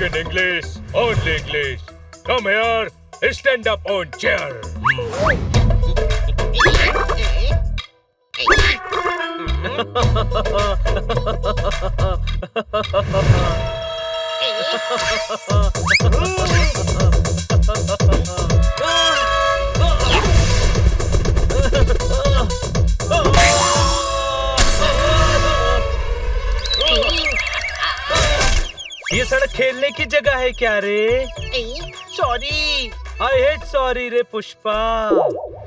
in English, only English. Come here, stand up on chair. ये सड़क खेलने की जगह है क्या रे? सॉरी। आई हेट सॉरी रे पुष्पा।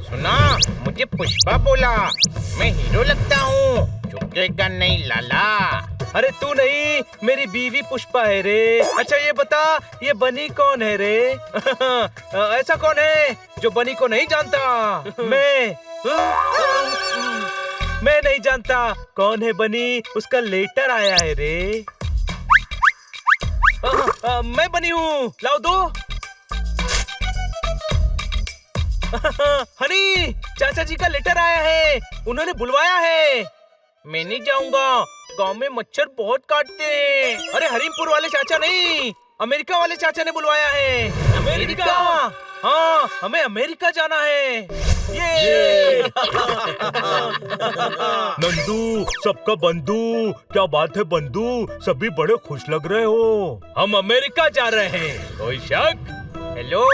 सुना, मुझे पुष्पा बोला। मैं हीरो लगता हूँ, झुकेगा नहीं लाला। अरे तू नहीं, मेरी बीवी पुष्पा है रे। अच्छा ये बता, ये बनी कौन है रे? ऐसा कौन है जो बनी को नहीं जानता? मैं नहीं जानता कौन है बनी। उसका लेटर आया है रे। मैं बनी हूँ, लाओ दो। हनी, चाचा जी का लेटर आया है, उन्होंने बुलवाया है। मैं नहीं जाऊंगा, गांव में मच्छर बहुत काटते हैं। अरे हरीमपुर वाले चाचा नहीं, अमेरिका वाले चाचा ने बुलवाया है। अमेरिका? हाँ, हमें अमेरिका जाना है। ये नंदू, सबका बंधु, क्या बात है बंधु? सभी बड़े खुश लग रहे हो। हम अमेरिका जा रहे हैं, कोई शक? हेलो,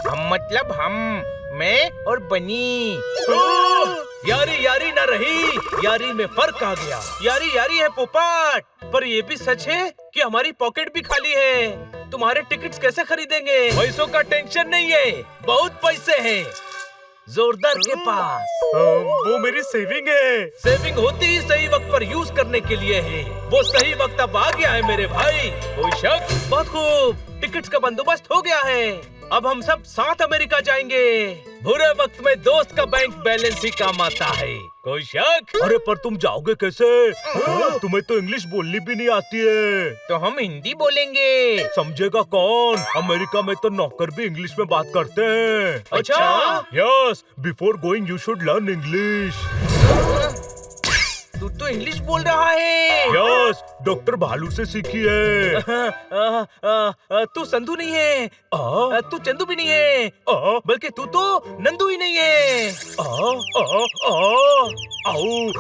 हम मतलब हम, मैं और बनी। यारी यारी न रही, यारी में फर्क आ गया। यारी यारी है पोपट, पर ये भी सच है कि हमारी पॉकेट भी खाली है। तुम्हारे टिकट्स कैसे खरीदेंगे? पैसों का टेंशन नहीं है, बहुत पैसे हैं जोरदार के पास। वो मेरी सेविंग है। सेविंग होती ही सही वक्त पर यूज करने के लिए है। वो सही वक्त अब आ गया है मेरे भाई, कोई शक? बहुत खूब, टिकट्स का बंदोबस्त हो गया है। अब हम सब साथ अमेरिका जाएंगे। बुरे वक्त में दोस्त का बैंक बैलेंस ही काम आता है, कोई शक? अरे पर तुम जाओगे कैसे? तुम्हें तो इंग्लिश बोलनी भी नहीं आती है। तो हम हिंदी बोलेंगे। समझेगा कौन? अमेरिका में तो नौकर भी इंग्लिश में बात करते हैं। अच्छा? Yes, before going you should learn English. तू तो इंग्लिश बोल रहा है। यस, डॉक्टर भालू से सीखी है। तू संधू नहीं है, तू चंदू भी नहीं है, बल्कि तू तो नंदू ही नहीं है। आओ,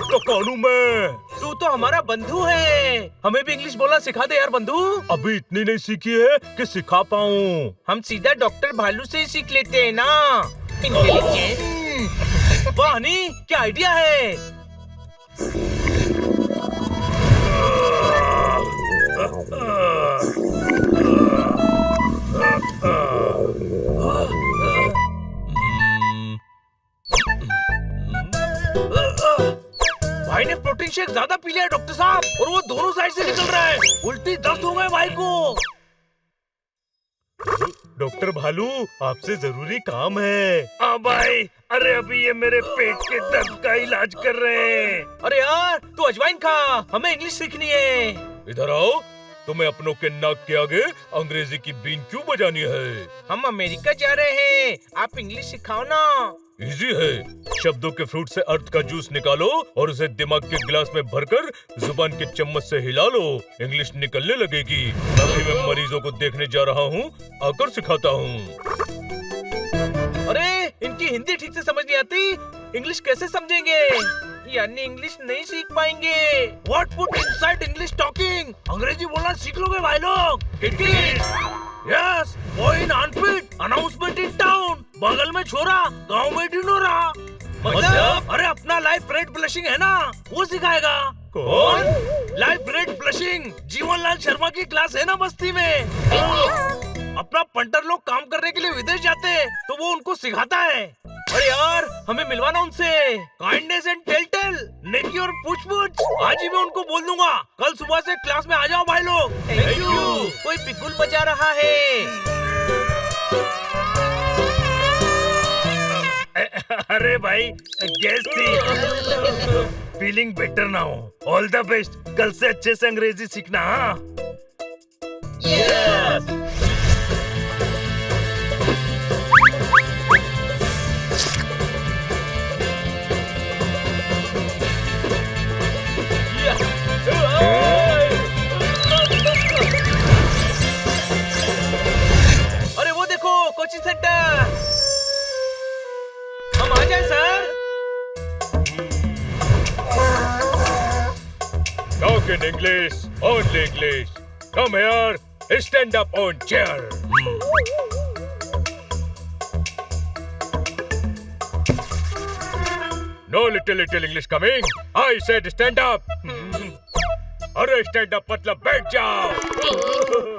तो कौन हूँ मैं? तू तो हमारा बंधु है। हमें भी इंग्लिश बोलना सिखा दे यार बंधु। अभी इतनी नहीं सीखी है कि सिखा पाऊँ। हम सीधा डॉक्टर भालू से ही सीख लेते हैं ना। इंटेलिजेंट। वाह हनी, क्या आइडिया है। भाई ने प्रोटीन शेक ज्यादा पी लिया डॉक्टर साहब, और वो दोनों साइड से निकल रहा है। उल्टी दस्त हो गए भाई को। डॉक्टर भालू, आपसे जरूरी काम है। हाँ भाई, अरे अभी ये मेरे पेट के दर्द का इलाज कर रहे हैं। अरे यार, तू अजवाइन खा, हमें इंग्लिश सीखनी है। इधर आओ, तुम्हें अपनों के नाक के आगे अंग्रेजी की बीन क्यों बजानी है? हम अमेरिका जा रहे हैं, आप इंग्लिश सिखाओ ना। इजी है, शब्दों के फ्रूट से अर्थ का जूस निकालो और उसे दिमाग के गिलास में भरकर जुबान के चम्मच से हिला लो, इंग्लिश निकलने लगेगी। अभी मैं मरीजों को देखने जा रहा हूँ, आकर सिखाता हूँ। अरे इनकी हिंदी ठीक से समझ नहीं आती, इंग्लिश कैसे समझेंगे? यानी इंग्लिश नहीं सीख पाएंगे। What put inside English talking? अंग्रेजी बोलना सीख लोगे भाई लोग। Yes, boy in armpit, announcement in town. बगल में छोरा, गांव में ढिंढोरा। मतलब? अरे अपना लाइफ रेड ब्लशिंग है ना, वो सिखाएगा। कौन? Life red blushing, Jeevanlal Sharma की क्लास है ना बस्ती में। अपना पंटर लोग काम करने के लिए विदेश जाते हैं, तो वो उनको सिखाता है। अरे यार, हमें मिलवाना उनसे। काइंडनेस एंड टेल, नेकी और पूछ। आज ही मैं उनको बोल दूंगा, कल सुबह से क्लास में आ जाओ भाई लोग। Thank you. कोई पिकुल बजा रहा है। अरे भाई, गेस्ट थी। फीलिंग बेटर ना हो। ऑल द बेस्ट, कल से अच्छे से अंग्रेजी सीखना। हाँ? Yes. Talk in English, only English. Come here, stand up on chair. No little English coming. I said stand up. अरे stand up मतलब बैठ जाओ.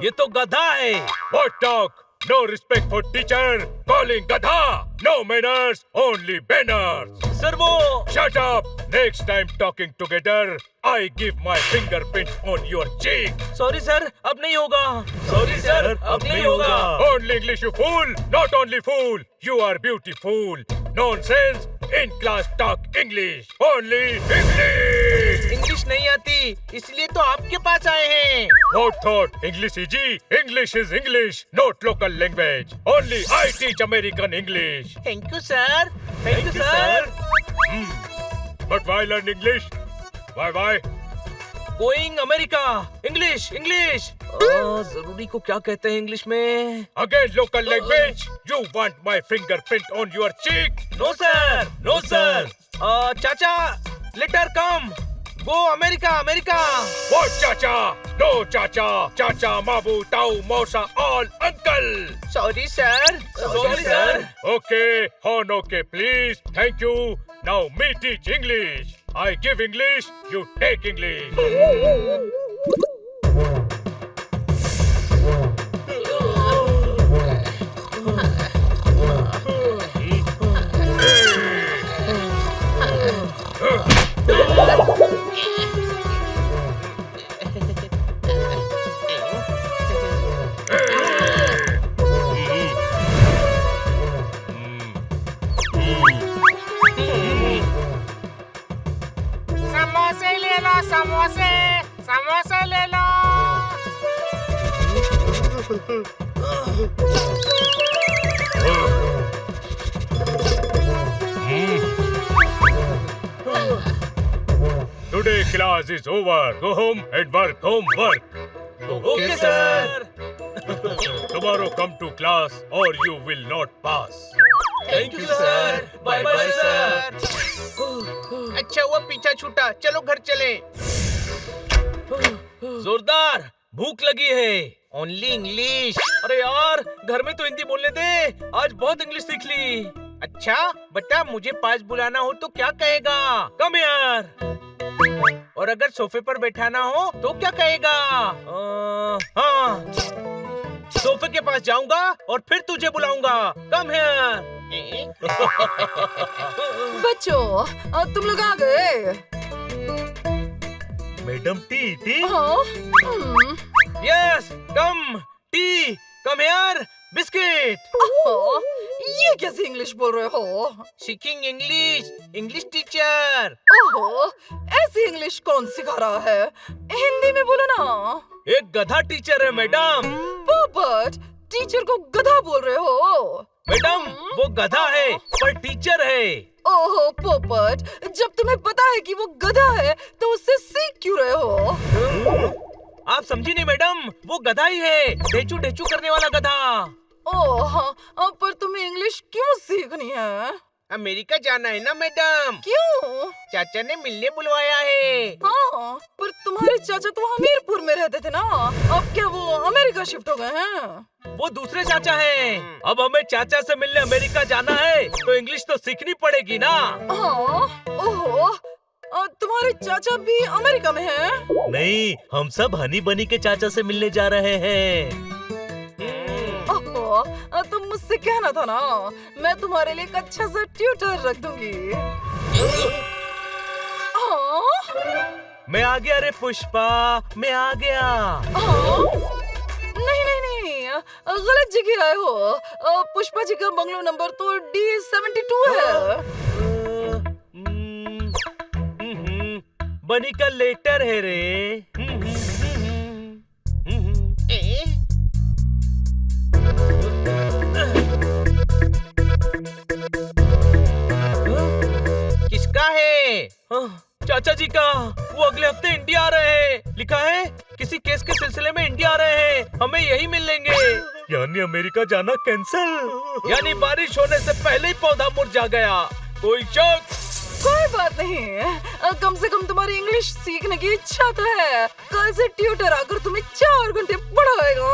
ये तो गधा है. What talk? No respect for teacher. Calling gadha. No manners, only banners. Sir वो Shut up. Next time talking together, I give my fingerprint on your cheek. Sorry sir, अब नहीं होगा. सॉरी सर, अब नहीं होगा. Only English, you fool. Not only fool. You are beautiful. Nonsense. In class talk English. Only English. English नहीं आती, इसलिए तो आपके पास आए हैं. What thought? English easy? English is English, not local language. Only I teach American English. Thank you sir. Thank you sir. But why learn English? Why? Going America. English English. जरूरी को क्या कहते हैं इंग्लिश में? Again local language. You want my fingerprint on your cheek? No sir, no sir. चाचा, letter come. Go America, America. What chacha? No chacha. Chacha, mabu, tau, mausa, all uncle. Sorry sir. Sorry sir. Okay, on okay, please. Thank you. Now me teach English. I give English, you take English. समोसे ले लो, समोसे. समोसे ले लो. Today class is over. Go home and work homework. Okay sir. Tomorrow come to class or you will not pass. Thank you sir. Bye bye sir. अच्छा हुआ पीछा छूटा. चलो घर चले. जोरदार भूख लगी है. Only English. अरे यार, घर में तो हिंदी बोलने दे. आज बहुत इंग्लिश सीख ली. अच्छा बता, मुझे पास बुलाना हो तो क्या कहेगा? कम यार. और अगर सोफे पर बैठाना हो तो क्या कहेगा? हाँ, सोफे के पास जाऊंगा और फिर तुझे बुलाऊंगा. Come here. बच्चों, तुम लोग आ गए. Madam tea. हाँ? Yes, come. Tea. Come here. Biscuit. ओहो, ये कैसे इंग्लिश बोल रहे हो? सीखिंग इंग्लिश. English teacher. ओहो, ऐसी इंग्लिश कौन सिखा रहा है? हिंदी में बोलो ना. एक गधा टीचर है मैडम. पोपट, टीचर को गधा बोल रहे हो? मैडम, वो गधा है पर टीचर है. ओहो पोपट, जब तुम्हें पता है कि वो गधा है तो उससे सीख क्यों रहे हो? आप समझी नहीं मैडम, वो गधा ही है. ढेचू ढेचू करने वाला गधा. ओह, पर तुम्हें इंग्लिश क्यों सीखनी है? अमेरिका जाना है ना मैडम. क्यों? चाचा ने मिलने बुलवाया है. हाँ, पर तुम्हारे चाचा तो हमीरपुर में रहते थे ना. अब क्या वो अमेरिका शिफ्ट हो गए हैं? वो दूसरे चाचा हैं. अब हमें चाचा से मिलने अमेरिका जाना है तो इंग्लिश तो सीखनी पड़ेगी ना. हाँ, ओहो, तुम्हारे चाचा भी अमेरिका में हैं? नहीं, हम सब हनी बनी के चाचा से मिलने जा रहे हैं. ओहो, तुम मुझसे कहना था ना, मैं तुम्हारे लिए एक अच्छा सा ट्यूटर रख दूंगी. मैं आ गया रे पुष्पा, मैं आ गया. नहीं, गलत जगह आए हो. पुष्पा जी का बंगलो नंबर तो D72 है. बनी का लेटर है रे. किसका है? चाचा जी का. वो अगले हफ्ते इंडिया आ रहे हैं. लिखा है किसी केस के सिलसिले में इंडिया आ रहे हैं. हमें यही मिल लेंगे. यानी अमेरिका जाना कैंसल. यानी बारिश होने से पहले ही पौधा मुरझा गया. कोई शक? कोई बात नहीं, कम से कम तुम्हारी इंग्लिश सीखने की इच्छा तो है। कल से ट्यूटर आकर तुम्हें 4 घंटे पढ़ाएगा।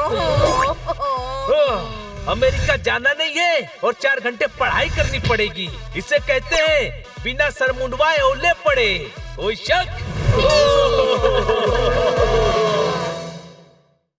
अमेरिका जाना नहीं है और 4 घंटे पढ़ाई करनी पड़ेगी। इसे कहते हैं बिना सर मुंडवाए ओले पड़े। कोई शक?